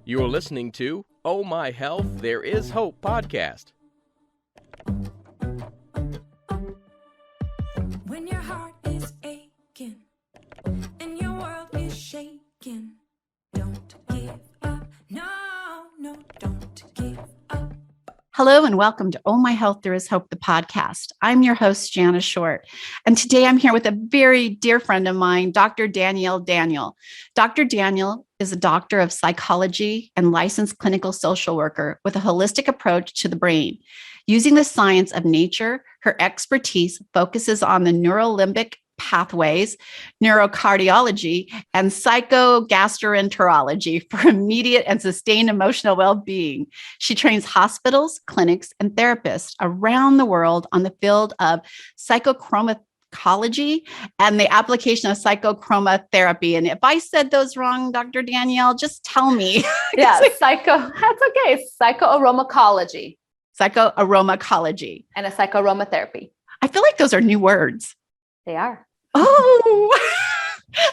You are listening to Oh My Health, There Is Hope podcast. When your heart is aching and your world is shaking, don't give up. No, don't give up. Hello and welcome to Oh My Health, There Is Hope, the podcast. I'm your host, Jana Short. And today I'm here with a very dear friend of mine, Dr. Danielle Daniel. Dr. Daniel is a doctor of psychology and licensed clinical social worker with a holistic approach to the brain. Using the science of nature, her expertise focuses on the neurolimbic pathways, neurocardiology, and psychogastroenterology for immediate and sustained emotional well-being. She trains hospitals, clinics, and therapists around the world on the field of psychopharmacology and the application of psychochromatherapy. And if I said those wrong, Dr. Danielle, just tell me. Yeah, that's okay. Psychoaromatology. Psychoaromatology. And a psychoaromatherapy. I feel like those are new words. They are. Oh,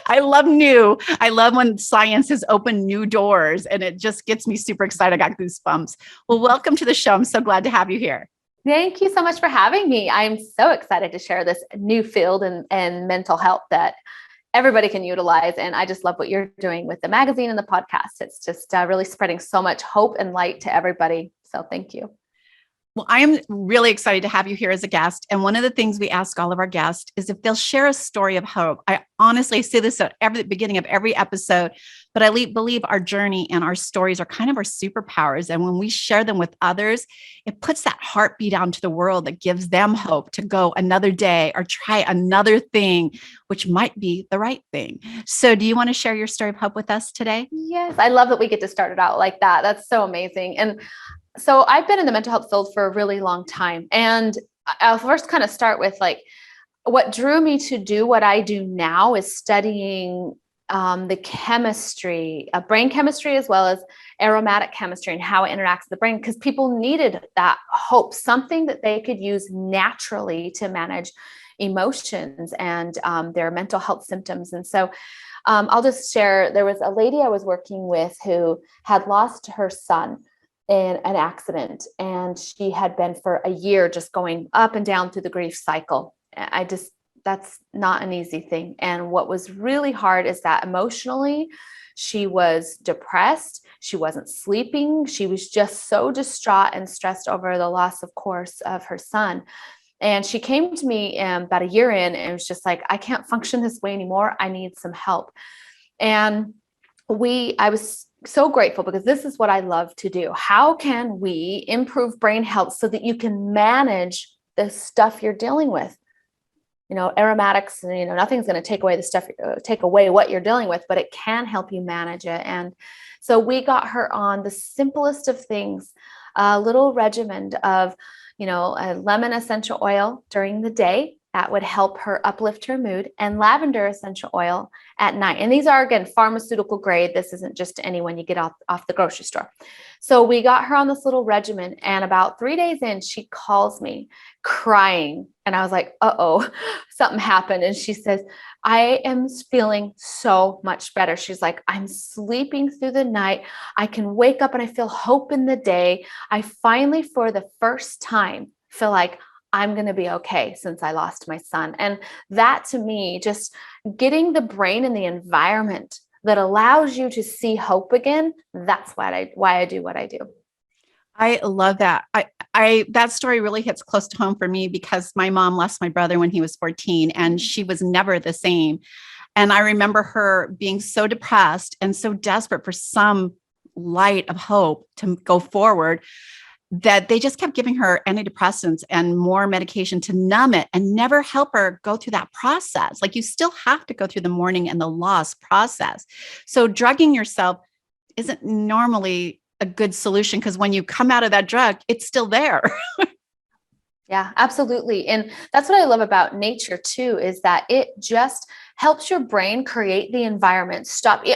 I love new. I love when science has opened new doors and it just gets me super excited. I got goosebumps. Well, welcome to the show. I'm so glad to have you here. Thank you so much for having me. I'm so excited to share this new field and mental health that everybody can utilize. And I just love what you're doing with the magazine and the podcast. It's just really spreading so much hope and light to everybody. So thank you. Well, I am really excited to have you here as a guest. And one of the things we ask all of our guests is if they'll share a story of hope. I honestly say this at the beginning of every episode, but I believe our journey and our stories are kind of our superpowers. And when we share them with others, it puts that heartbeat out into the world that gives them hope to go another day or try another thing, which might be the right thing. So do you want to share your story of hope with us today? Yes, I love that we get to start it out like that. That's so amazing. And so I've been in the mental health field for a really long time. And I'll first kind of start with like what drew me to do what I do now is studying the chemistry, brain chemistry, as well as aromatic chemistry and how it interacts with the brain, because people needed that hope, something that they could use naturally to manage emotions and their mental health symptoms. And so I'll just share, there was a lady I was working with who had lost her son in an accident. And she had been for a year just going up and down through the grief cycle. That's not an easy thing. And what was really hard is that emotionally, she was depressed. She wasn't sleeping. She was just so distraught and stressed over the loss, of course, of her son. And she came to me about a year in and was just like, I can't function this way anymore. I need some help. And I was so grateful because this is what I love to do. How can we improve brain health so that you can manage the stuff you're dealing with? Aromatics, nothing's going to take away what you're dealing with, but it can help you manage it. And so we got her on the simplest of things, a little regimen of, a lemon essential oil during the day. That would help her uplift her mood, and lavender essential oil at night. And these are, again, pharmaceutical grade. This isn't just anyone you get off the grocery store. So we got her on this little regimen, and about 3 days in, she calls me crying. And I was like, uh-oh, something happened. And she says, I am feeling so much better. She's like, I'm sleeping through the night. I can wake up and I feel hope in the day. I finally, for the first time, feel like I'm going to be okay since I lost my son. And that, to me, just getting the brain in the environment that allows you to see hope again, that's why I do what I do. I love that. That story really hits close to home for me because my mom lost my brother when he was 14 and she was never the same. And I remember her being so depressed and so desperate for some light of hope to go forward, that they just kept giving her antidepressants and more medication to numb it and never help her go through that process. Like, you still have to go through the mourning and the loss process. So drugging yourself isn't normally a good solution, because when you come out of that drug, it's still there. Yeah, absolutely. And that's what I love about nature too, is that it just helps your brain create the environment.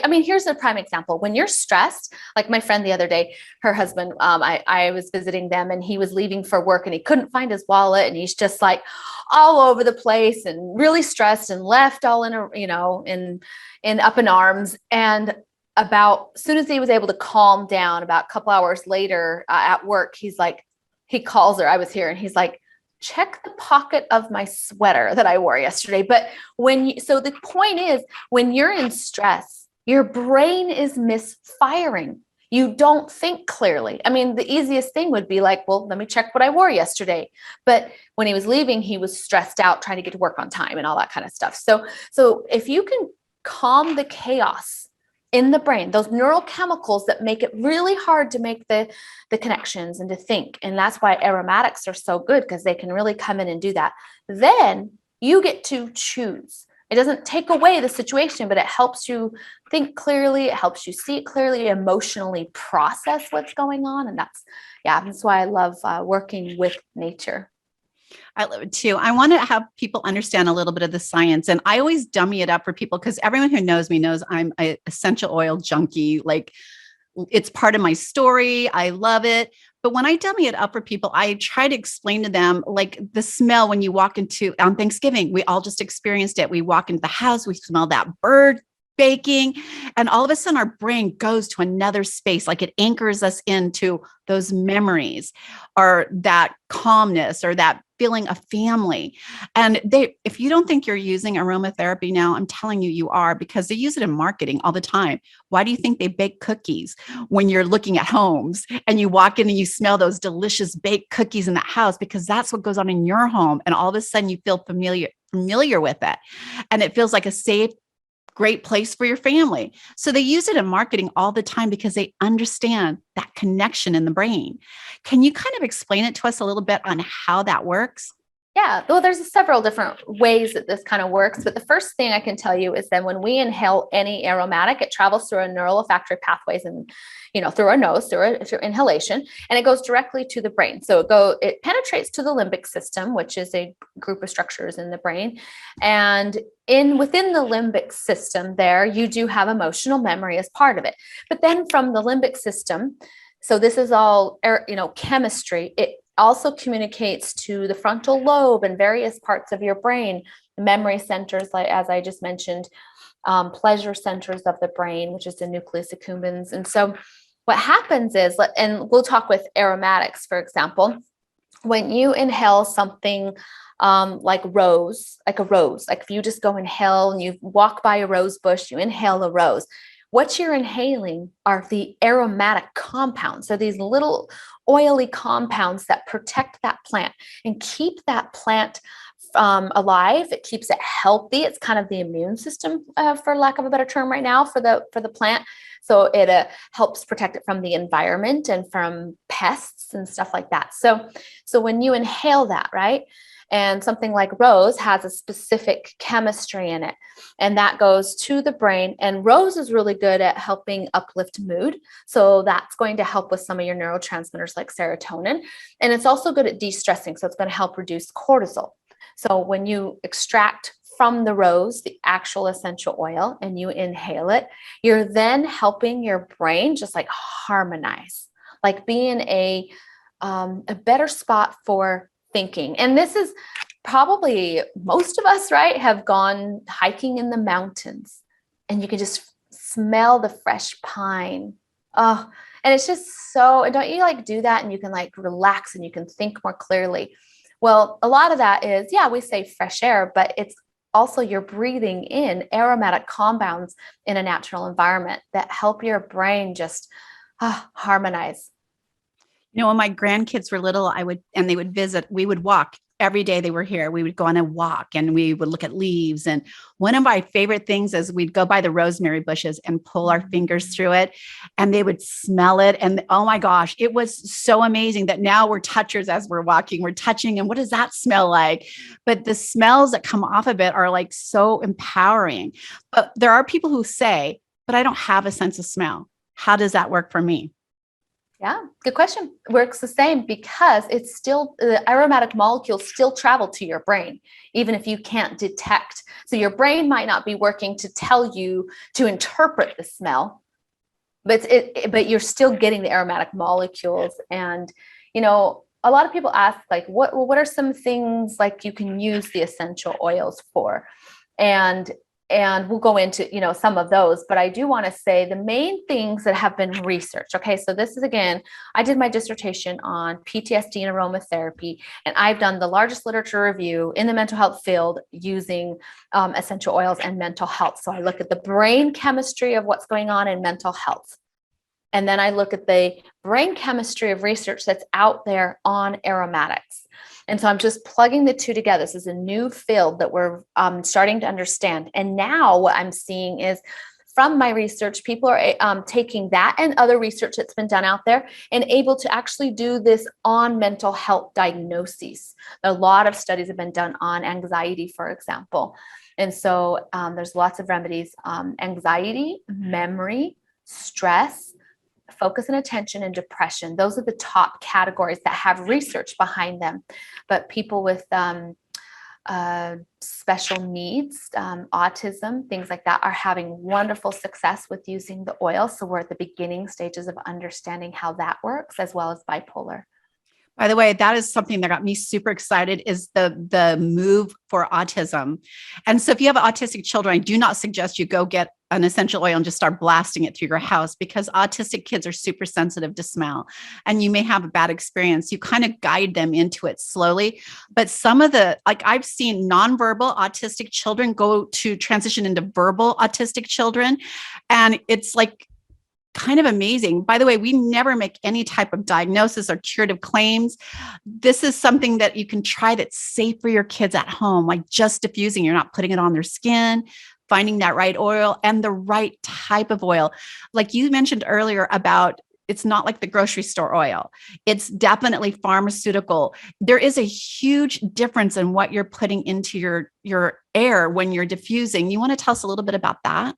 Here's a prime example. When you're stressed, like my friend the other day, her husband, I was visiting them and he was leaving for work and he couldn't find his wallet and he's just like all over the place and really stressed and left all in up in arms. And about as soon as he was able to calm down, about a couple hours later at work, he's like, he calls her, I was here, and he's like, check the pocket of my sweater that I wore yesterday. But so the point is, when you're in stress, your brain is misfiring. You don't think clearly. I mean, the easiest thing would be like, well, let me check what I wore yesterday. But when he was leaving, he was stressed out trying to get to work on time and all that kind of stuff. So if you can calm the chaos in the brain, those neural chemicals that make it really hard to make the connections and to think. And that's why aromatics are so good, because they can really come in and do that. Then you get to choose. It doesn't take away the situation, but it helps you think clearly. It helps you see it clearly, emotionally process what's going on. And that's why I love working with nature. I love it too. I want to have people understand a little bit of the science. And I always dummy it up for people because everyone who knows me knows I'm an essential oil junkie. Like, it's part of my story. I love it. But when I dummy it up for people, I try to explain to them, like, the smell when you walk into, on Thanksgiving, we all just experienced it. We walk into the house, we smell that bird baking, and all of a sudden our brain goes to another space. Like, it anchors us into those memories or that calmness or that feeling of family. And if you don't think you're using aromatherapy now, I'm telling you, you are, because they use it in marketing all the time. Why do you think they bake cookies when you're looking at homes and you walk in and you smell those delicious baked cookies in the house? Because that's what goes on in your home. And all of a sudden you feel familiar with it. And it feels like a safe, great place for your family. So they use it in marketing all the time because they understand that connection in the brain. Can you kind of explain it to us a little bit on how that works? Yeah, well, there's several different ways that this kind of works. But the first thing I can tell you is that when we inhale any aromatic, it travels through our neural olfactory pathways and, through our nose, through inhalation, and it goes directly to the brain. So it penetrates to the limbic system, which is a group of structures in the brain. And within the limbic system there, you do have emotional memory as part of it. But then from the limbic system, so this is all, chemistry, it also communicates to the frontal lobe and various parts of your brain, memory centers, like, as I just mentioned, pleasure centers of the brain, which is the nucleus accumbens. And so what happens is, and we'll talk with aromatics, for example, when you inhale something like a rose, like if you just go inhale and you walk by a rose bush, you inhale a rose, what you're inhaling are the aromatic compounds. So these little oily compounds that protect that plant and keep that plant alive. It keeps it healthy. It's kind of the immune system, for lack of a better term right now, for the plant. So it helps protect it from the environment and from pests and stuff like that. So when you inhale that, right? And something like rose has a specific chemistry in it, and that goes to the brain. And rose is really good at helping uplift mood. So that's going to help with some of your neurotransmitters like serotonin. And it's also good at de-stressing. So it's going to help reduce cortisol. So when you extract from the rose the actual essential oil and you inhale it, you're then helping your brain just like harmonize, like be in a better spot for thinking. And this is probably most of us, right, have gone hiking in the mountains and you can just smell the fresh pine. Oh, and it's just and don't you like do that and you can like relax and you can think more clearly. Well, a lot of that is, we say fresh air, but it's also you're breathing in aromatic compounds in a natural environment that help your brain just harmonize. When my grandkids were little, they would visit, we would walk every day they were here. We would go on a walk and we would look at leaves. And one of my favorite things is we'd go by the rosemary bushes and pull our fingers through it and they would smell it. And oh my gosh, it was so amazing that now we're touchers as we're walking, we're touching. And what does that smell like? But the smells that come off of it are like so empowering. But there are people who say, but I don't have a sense of smell. How does that work for me? Yeah, good question. Works the same because it's still, the aromatic molecules still travel to your brain, even if you can't detect. So your brain might not be working to tell you to interpret the smell, but you're still getting the aromatic molecules. And, a lot of people ask like, what are some things like you can use the essential oils for? And and we'll go into, some of those, but I do want to say the main things that have been researched. Okay. So this is, again, I did my dissertation on PTSD and aromatherapy, and I've done the largest literature review in the mental health field using essential oils and mental health. So I look at the brain chemistry of what's going on in mental health. And then I look at the brain chemistry of research that's out there on aromatics. And so I'm just plugging the two together. This is a new field that we're starting to understand. And now what I'm seeing is from my research, people are taking that and other research that's been done out there and able to actually do this on mental health diagnoses. A lot of studies have been done on anxiety, for example. And so there's lots of remedies, anxiety, memory, stress, focus and attention, and depression. Those are the top categories that have research behind them. But people with special needs, autism, things like that, are having wonderful success with using the oil. So we're at the beginning stages of understanding how that works, as well as bipolar. By the way, that is something that got me super excited, is the move for autism. And so if you have autistic children, I do not suggest you go get an essential oil and just start blasting it through your house, because autistic kids are super sensitive to smell and you may have a bad experience. You kind of guide them into it slowly. But some of I've seen nonverbal autistic children go to transition into verbal autistic children. And it's like, kind of amazing. By the way, we never make any type of diagnosis or curative claims. This is something that you can try that's safe for your kids at home, like just diffusing. You're not putting it on their skin, finding that right oil and the right type of oil. Like you mentioned earlier about, it's not like the grocery store oil. It's definitely pharmaceutical. There is a huge difference in what you're putting into your air when you're diffusing. You want to tell us a little bit about that?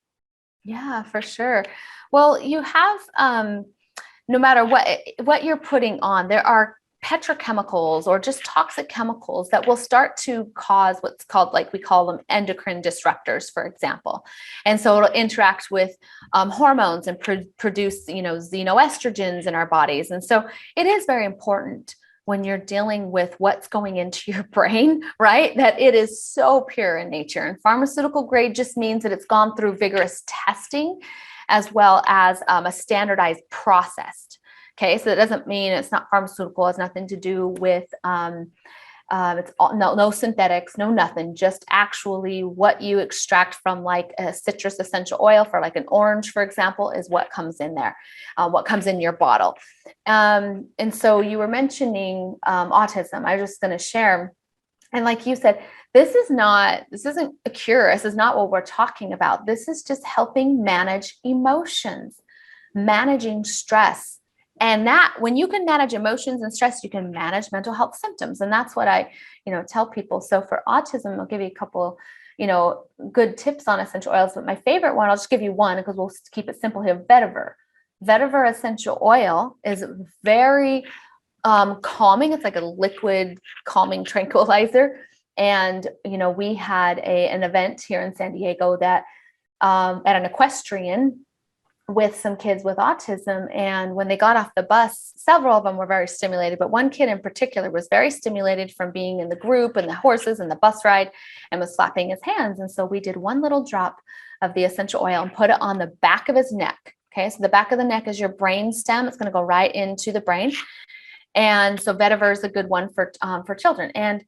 Yeah, for sure. Well, you have, no matter what you're putting on, there are petrochemicals or just toxic chemicals that will start to cause what's called, like we call them endocrine disruptors, for example. And so it'll interact with hormones and produce, xenoestrogens in our bodies. And so it is very important when you're dealing with what's going into your brain, right, that it is so pure in nature. And pharmaceutical grade just means that it's gone through vigorous testing, as well as a standardized process. Okay, so it doesn't mean it's not pharmaceutical. It has nothing to do with it's no synthetics, no nothing. Just actually what you extract from, like a citrus essential oil for like an orange, for example, is what comes in there, what comes in your bottle. And so you were mentioning autism. I was just going to share. And like you said, this isn't a cure. This is not what we're talking about. This is just helping manage emotions, managing stress. And that when you can manage emotions and stress, you can manage mental health symptoms. And that's what I, tell people. So for autism, I'll give you a couple, good tips on essential oils. But my favorite one, I'll just give you one because we'll keep it simple here. Vetiver. Vetiver essential oil is very calming. It's like a liquid calming tranquilizer. And, we had an event here in San Diego that at an equestrian with some kids with autism. And when they got off the bus, several of them were very stimulated, but one kid in particular was very stimulated from being in the group and the horses and the bus ride and was slapping his hands. And so we did one little drop of the essential oil and put it on the back of his neck. Okay. So the back of the neck is your brain stem. It's going to go right into the brain. And so vetiver is a good one for children. And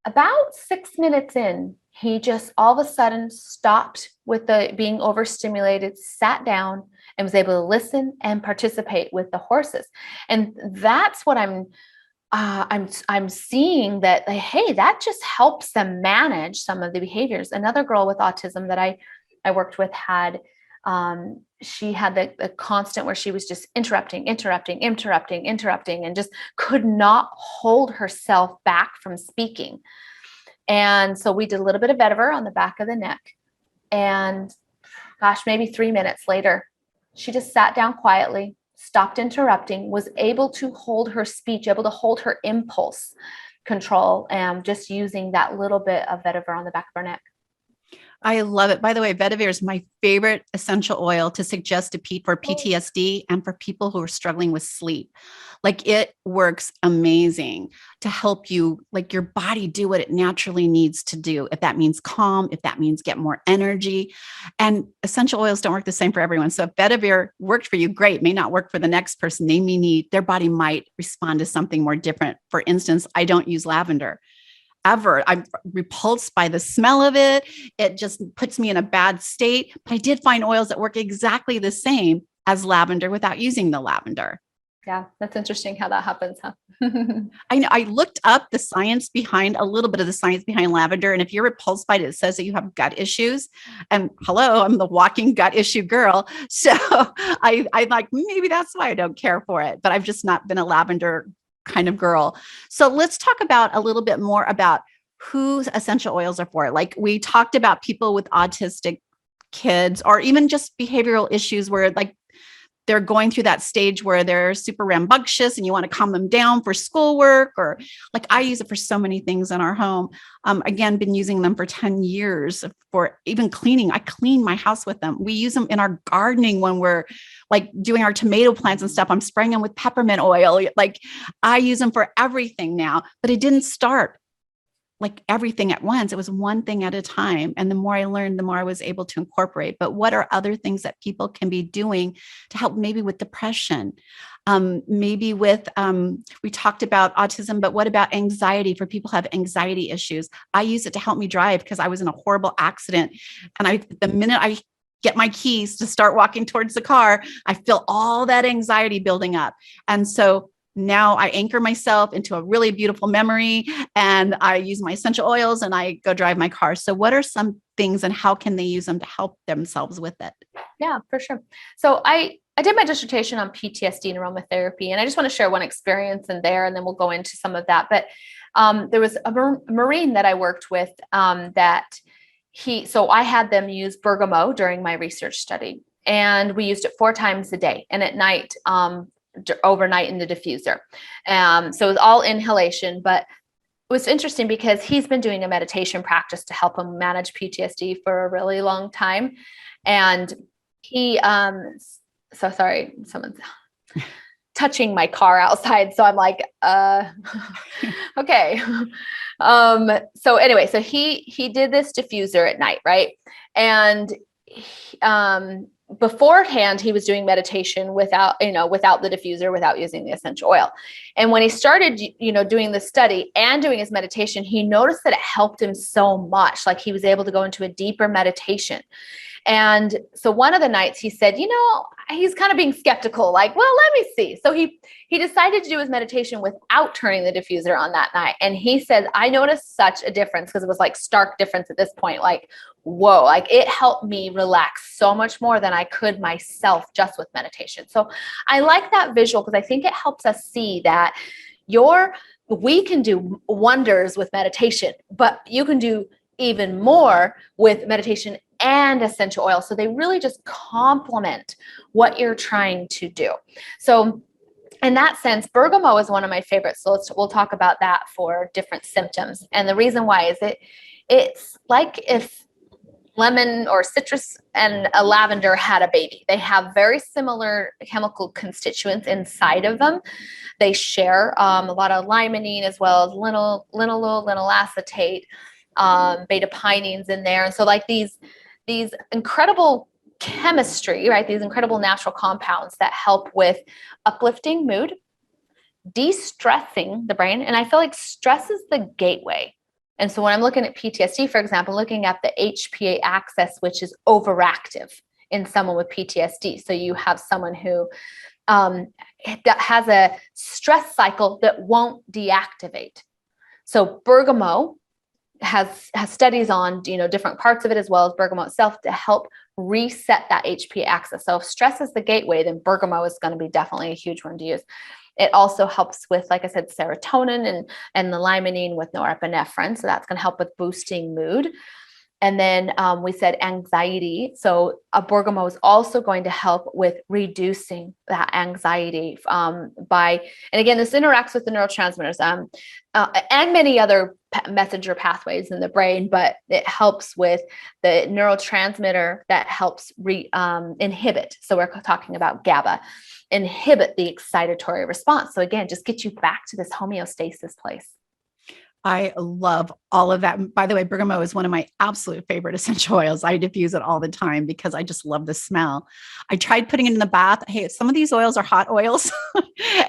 about 6 minutes in, he just all of a sudden stopped with the being overstimulated, sat down, and was able to listen and participate with the horses. And that's what I'm seeing, that hey, that just helps them manage some of the behaviors. Another girl with autism that I worked with had she had the constant where she was just interrupting, and just could not hold herself back from speaking. And so we did a little bit of vetiver on the back of the neck. And gosh, maybe 3 minutes later, she just sat down quietly, stopped interrupting, was able to hold her speech, able to hold her impulse control, and just using that little bit of vetiver on the back of her neck. I love it. By the way, vetiver is my favorite essential oil to suggest to for PTSD and for people who are struggling with sleep. Like it works amazing to help you, like your body do what it naturally needs to do. If that means calm, if that means get more energy. And essential oils don't work the same for everyone. So if vetiver worked for you, great. May not work for the next person. They may need, their body might respond to something more different. For instance, I don't use lavender ever. I'm repulsed by the smell of it. It just puts me in a bad state. But I did find oils that work exactly the same as lavender without using the lavender. Yeah, that's interesting how that happens, huh? I know I looked up the science behind a little bit of the science behind lavender. And if you're repulsed by it, it says that you have gut issues. And hello, I'm the walking gut issue girl. So I'm like, maybe that's why I don't care for it. But I've just not been a lavender kind of girl. So let's talk about a little bit more about who essential oils are for. Like we talked about people with autistic kids or even just behavioral issues where like they're going through that stage where they're super rambunctious and you want to calm them down for schoolwork, or like I use it for so many things in our home. Again, been using them for 10 years for even cleaning. I clean my house with them. We use them in our gardening when we're like doing our tomato plants and stuff. I'm spraying them with peppermint oil. Like I use them for everything now, but it didn't start like everything at once. It was one thing at a time. And the more I learned, the more I was able to incorporate. But what are other things that people can be doing to help maybe with depression? Maybe with, we talked about autism, but what about anxiety for people who have anxiety issues? I use it to help me drive because I was in a horrible accident. And the minute I get my keys to start walking towards the car, I feel all that anxiety building up. And so now I anchor myself into a really beautiful memory and I use my essential oils and I go drive my car. So what are some things and how can they use them to help themselves with it? Yeah, for sure. So I did my dissertation on PTSD and aromatherapy, and I just want to share one experience in there, and then we'll go into some of that. But there was a Marine that I worked with so I had them use bergamot during my research study, and we used it 4 times a day and at night, overnight in the diffuser. So it was all inhalation, but it was interesting because he's been doing a meditation practice to help him manage PTSD for a really long time. And he, so sorry, someone's touching my car outside. So I'm like, okay. So anyway, so he did this diffuser at night. Right. And, beforehand, he was doing meditation without the diffuser, without using the essential oil. And when he started, doing the study and doing his meditation, he noticed that it helped him so much. Like he was able to go into a deeper meditation. And so one of the nights he said, he's kind of being skeptical, like, well, let me see. So he decided to do his meditation without turning the diffuser on that night. And he said, I noticed such a difference because it was like stark difference at this point. Like, whoa, like it helped me relax so much more than I could myself just with meditation. So I like that visual because I think it helps us see that we can do wonders with meditation, but you can do even more with meditation and essential oil. So they really just complement what you're trying to do. So in that sense, bergamot is one of my favorites. So we'll talk about that for different symptoms. And the reason why is it's like if lemon or citrus and a lavender had a baby. They have very similar chemical constituents inside of them. They share a lot of limonene as well as linalool, linyl acetate, beta pinene in there. And so like these incredible chemistry, right? These incredible natural compounds that help with uplifting mood, de-stressing the brain. And I feel like stress is the gateway. And so when I'm looking at PTSD, for example, looking at the HPA axis, which is overactive in someone with PTSD. So you have someone who that has a stress cycle that won't deactivate. So bergamot has studies on, different parts of it as well as bergamot itself to help reset that HPA axis. So if stress is the gateway, then bergamot is going to be definitely a huge one to use. It also helps with, like I said, serotonin and the limonene with norepinephrine. So that's going to help with boosting mood. And then we said anxiety. So a bergamot is also going to help with reducing that anxiety by, and again, this interacts with the neurotransmitters and many other messenger pathways in the brain, but it helps with the neurotransmitter that helps inhibit. So we're talking about GABA, inhibit the excitatory response. So again, just get you back to this homeostasis place. I love all of that. By the way, bergamot is one of my absolute favorite essential oils. I diffuse it all the time because I just love the smell. I tried putting it in the bath. Hey, some of these oils are hot oils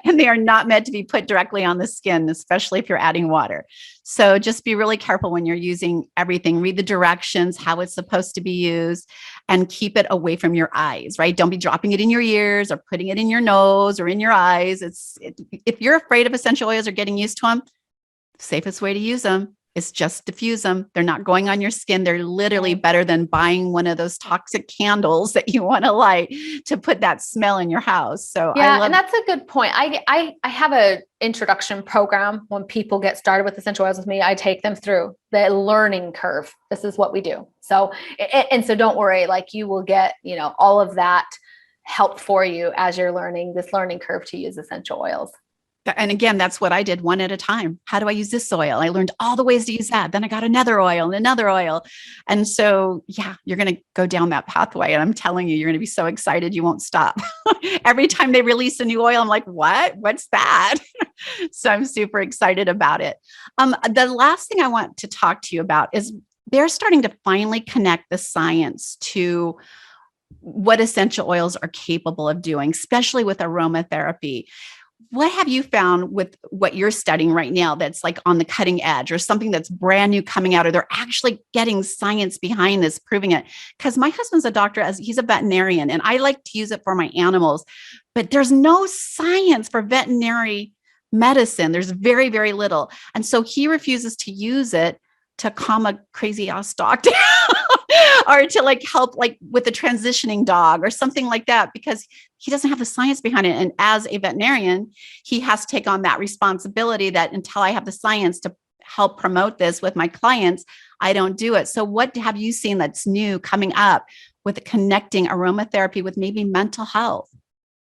and they are not meant to be put directly on the skin, especially if you're adding water. So just be really careful when you're using everything. Read the directions, how it's supposed to be used, and keep it away from your eyes, right? Don't be dropping it in your ears or putting it in your nose or in your eyes. If you're afraid of essential oils or getting used to them, safest way to use them is just diffuse them. They're not going on your skin. They're literally better than buying one of those toxic candles that you want to light to put that smell in your house. So yeah, and that's a good point. I have a introduction program when people get started with essential oils with me. I take them through the learning curve. This is what we do. So, and so don't worry, like you will get, all of that help for you as you're learning this learning curve to use essential oils. And again, that's what I did one at a time. How do I use this oil? I learned all the ways to use that. Then I got another oil and another oil. And so, yeah, you're going to go down that pathway. And I'm telling you, you're going to be so excited. You won't stop. Every time they release a new oil, I'm like, what's that? So I'm super excited about it. The last thing I want to talk to you about is they're starting to finally connect the science to what essential oils are capable of doing, especially with aromatherapy. What have you found with what you're studying right now that's like on the cutting edge or something that's brand new coming out, or they're actually getting science behind this, proving it? Because my husband's a doctor, he's a veterinarian, and I like to use it for my animals, but there's no science for veterinary medicine. There's very, very little. And so he refuses to use it to calm a crazy ass dog down or to like help like with a transitioning dog or something like that, because he doesn't have the science behind it. And as a veterinarian, he has to take on that responsibility that until I have the science to help promote this with my clients, I don't do it. So what have you seen that's new coming up with connecting aromatherapy with maybe mental health?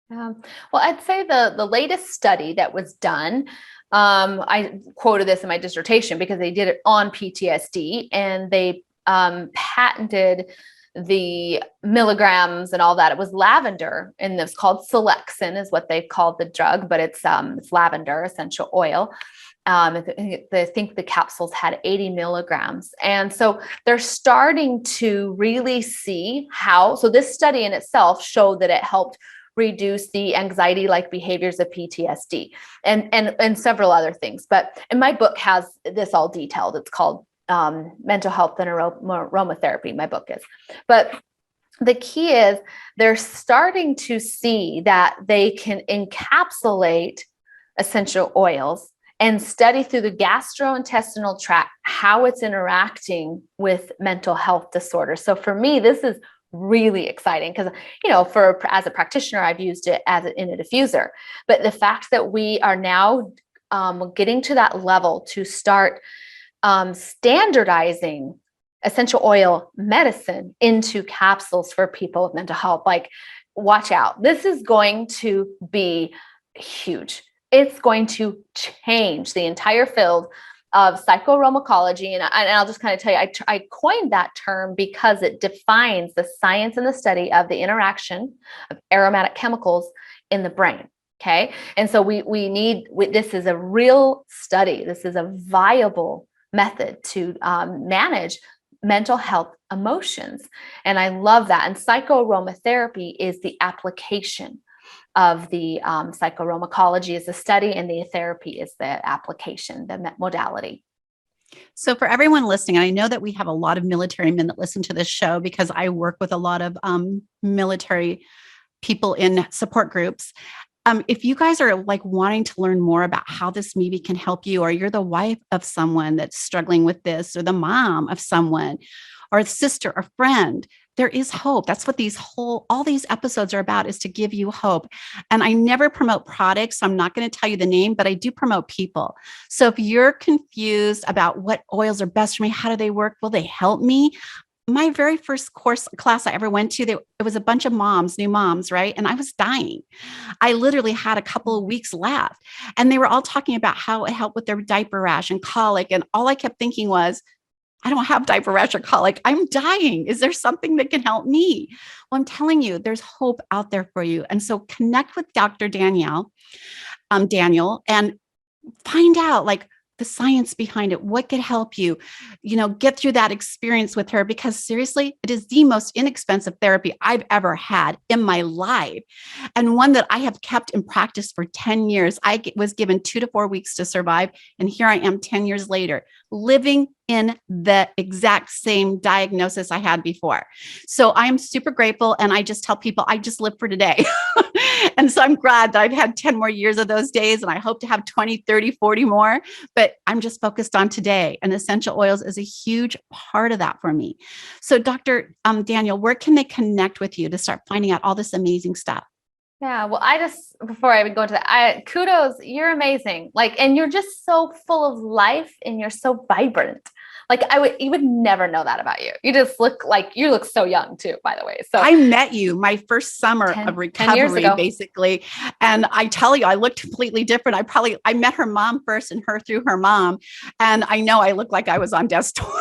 Well, I'd say the latest study that was done, I quoted this in my dissertation because they did it on PTSD, and they patented the milligrams and all that. It was lavender, and it's called Selexin is what they called the drug, but it's lavender essential oil. I think the capsules had 80 milligrams. And so they're starting to really see how, so this study in itself showed that it helped reduce the anxiety-like behaviors of PTSD and several other things. And my book has this all detailed. It's called Mental Health and Aromatherapy, my book is. But the key is they're starting to see that they can encapsulate essential oils and study through the gastrointestinal tract how it's interacting with mental health disorders. So for me, this is really exciting because, as a practitioner, I've used it in a diffuser. But the fact that we are now getting to that level to start standardizing essential oil medicine into capsules for people with mental health, like, watch out. This is going to be huge. It's going to change the entire field of psychoaromatology. And I'll just kind of tell you, I coined that term because it defines the science and the study of the interaction of aromatic chemicals in the brain. Okay. And so this is a real study. This is a viable method to manage mental health emotions. And I love that. And psychoaromatherapy is the application of the psychoaromatology is the study, and the therapy is the application, the modality. So for everyone listening, I know that we have a lot of military men that listen to this show because I work with a lot of military people in support groups. If you guys are like wanting to learn more about how this maybe can help you, or you're the wife of someone that's struggling with this, or the mom of someone, or a sister or friend, there is hope. That's what all these episodes are about, is to give you hope. And I never promote products. So I'm not going to tell you the name, but I do promote people. So if you're confused about what oils are best for me, how do they work? Will they help me? My very first class I ever went to, it was a bunch of moms, new moms, right? And I was dying. I literally had a couple of weeks left, and they were all talking about how it helped with their diaper rash and colic. And all I kept thinking was, I don't have diaper rash or colic. I'm dying. Is there something that can help me? Well, I'm telling you, there's hope out there for you. And so connect with Dr. Daniel, and find out like the science behind it, what could help you, get through that experience with her, because seriously, it is the most inexpensive therapy I've ever had in my life, and one that I have kept in practice for 10 years. I was given 2 to 4 weeks to survive. And here I am 10 years later, living in the exact same diagnosis I had before. So I'm super grateful. And I just tell people, I just live for today. And so I'm glad that I've had 10 more years of those days, and I hope to have 20, 30, 40 more, but I'm just focused on today. And essential oils is a huge part of that for me. So Dr. Daniel, where can they connect with you to start finding out all this amazing stuff? Yeah, well, before I would go into that, kudos, you're amazing. Like, and you're just so full of life and you're so vibrant. Like you would never know that about you. You just you look so young too, by the way. So I met you my first summer 10 of 10 years recovery, ago. basically. And I tell you, I looked completely different. I met her mom first and her through her mom. And I know I looked like I was on death's door.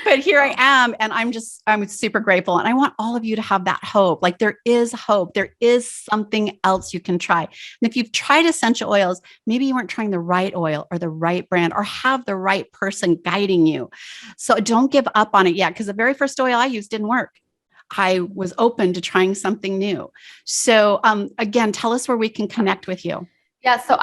But here I am, and I'm super grateful. And I want all of you to have that hope. Like, there is hope. There is something else you can try. And if you've tried essential oils, maybe you weren't trying the right oil or the right brand or have the right person guiding you. So don't give up on it yet, because the very first oil I used didn't work. I was open to trying something new. So again, tell us where we can connect with you. Yeah, so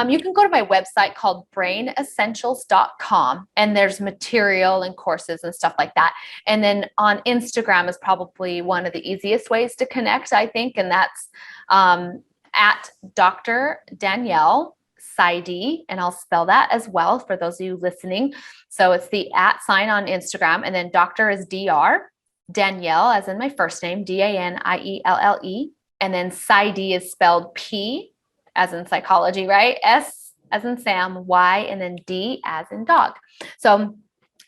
you can go to my website called brainessentials.com, and there's material and courses and stuff like that. And then on Instagram is probably one of the easiest ways to connect, I think. And that's at Dr. Danielle Seide, and I'll spell that as well for those of you listening. So it's the @ sign on Instagram, and then Doctor is Dr. Danielle, as in my first name, Danielle, and then Seide is spelled P as in psychology, right? S as in Sam, Y, and then D as in dog. So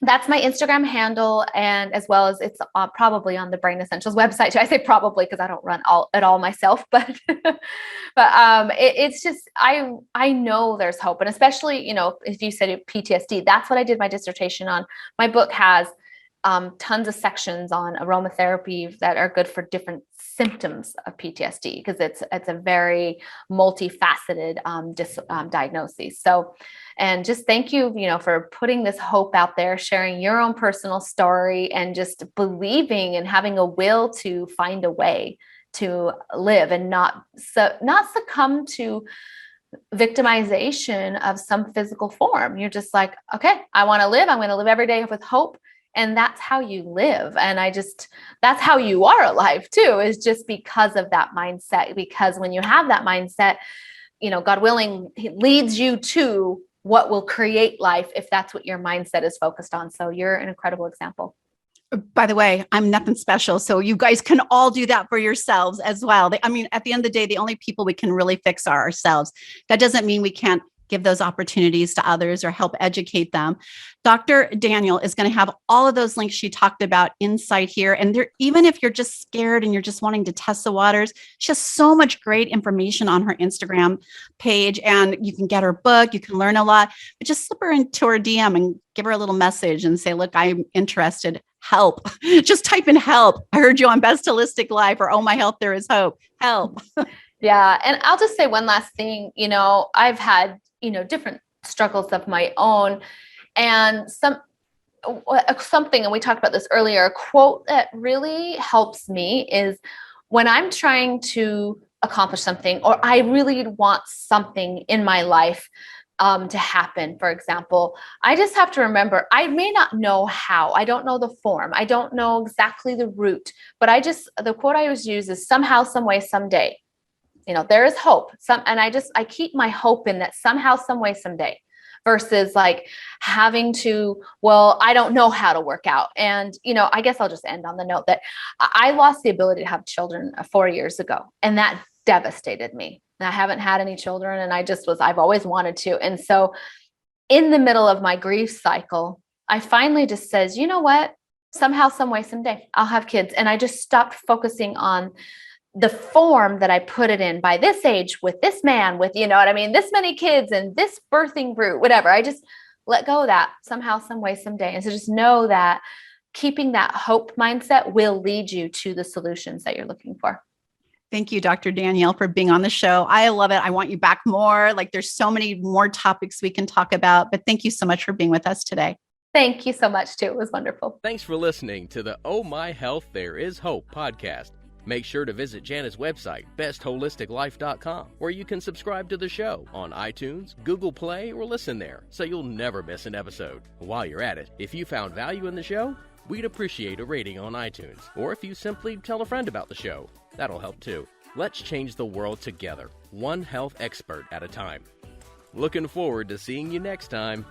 that's my Instagram handle, and as well as it's probably on the Brain Essentials website too. I say probably because I don't run it all myself, but it's just I know there's hope, and especially if you said PTSD, that's what I did my dissertation on. My book has tons of sections on aromatherapy that are good for different symptoms of PTSD, because it's a very multifaceted diagnosis. So, and just thank you, for putting this hope out there, sharing your own personal story, and just believing and having a will to find a way to live and not succumb to victimization of some physical form. You're just like, okay, I want to live. I'm going to live every day with hope. And that's how you live. And that's how you are alive too, is just because of that mindset. Because when you have that mindset, God willing, He leads you to what will create life if that's what your mindset is focused on. So you're an incredible example. By the way, I'm nothing special. So you guys can all do that for yourselves as well. At the end of the day, the only people we can really fix are ourselves. That doesn't mean we can't give those opportunities to others or help educate them. Dr. Daniel is going to have all of those links she talked about inside here. And even if you're just scared and you're just wanting to test the waters, she has so much great information on her Instagram page, and you can get her book. You can learn a lot, but just slip her into her DM and give her a little message and say, look, I'm interested. Help. Just type in help. I heard you on Best Holistic Life, or Oh My Health, There Is Hope. Help. Yeah. And I'll just say one last thing. I've had, different struggles of my own, and something, and we talked about this earlier, a quote that really helps me is when I'm trying to accomplish something, or I really want something in my life to happen. For example, I just have to remember, I may not know how, I don't know the form, I don't know exactly the route, but the quote I always use is somehow, some way, someday. There is hope. And I keep my hope in that somehow, some way, someday. versus like having to, well, I don't know how to work out. And, I guess I'll just end on the note that I lost the ability to have children 4 years ago, and that devastated me. And I haven't had any children, and I've always wanted to. And so in the middle of my grief cycle, I finally just says, you know what? Somehow, some way, someday I'll have kids. And I just stopped focusing on the form that I put it in by this age with this man, with, this many kids and this birthing route, whatever. I just let go of that somehow, some way, someday. And so just know that keeping that hope mindset will lead you to the solutions that you're looking for. Thank you, Dr. Danielle, for being on the show. I love it. I want you back more. Like, there's so many more topics we can talk about, but thank you so much for being with us today. Thank you so much, too. It was wonderful. Thanks for listening to the Oh My Health, There Is Hope podcast. Make sure to visit Jana's website, bestholisticlife.com, where you can subscribe to the show on iTunes, Google Play, or listen there, so you'll never miss an episode. While you're at it, if you found value in the show, we'd appreciate a rating on iTunes, or if you simply tell a friend about the show. That'll help too. Let's change the world together, one health expert at a time. Looking forward to seeing you next time.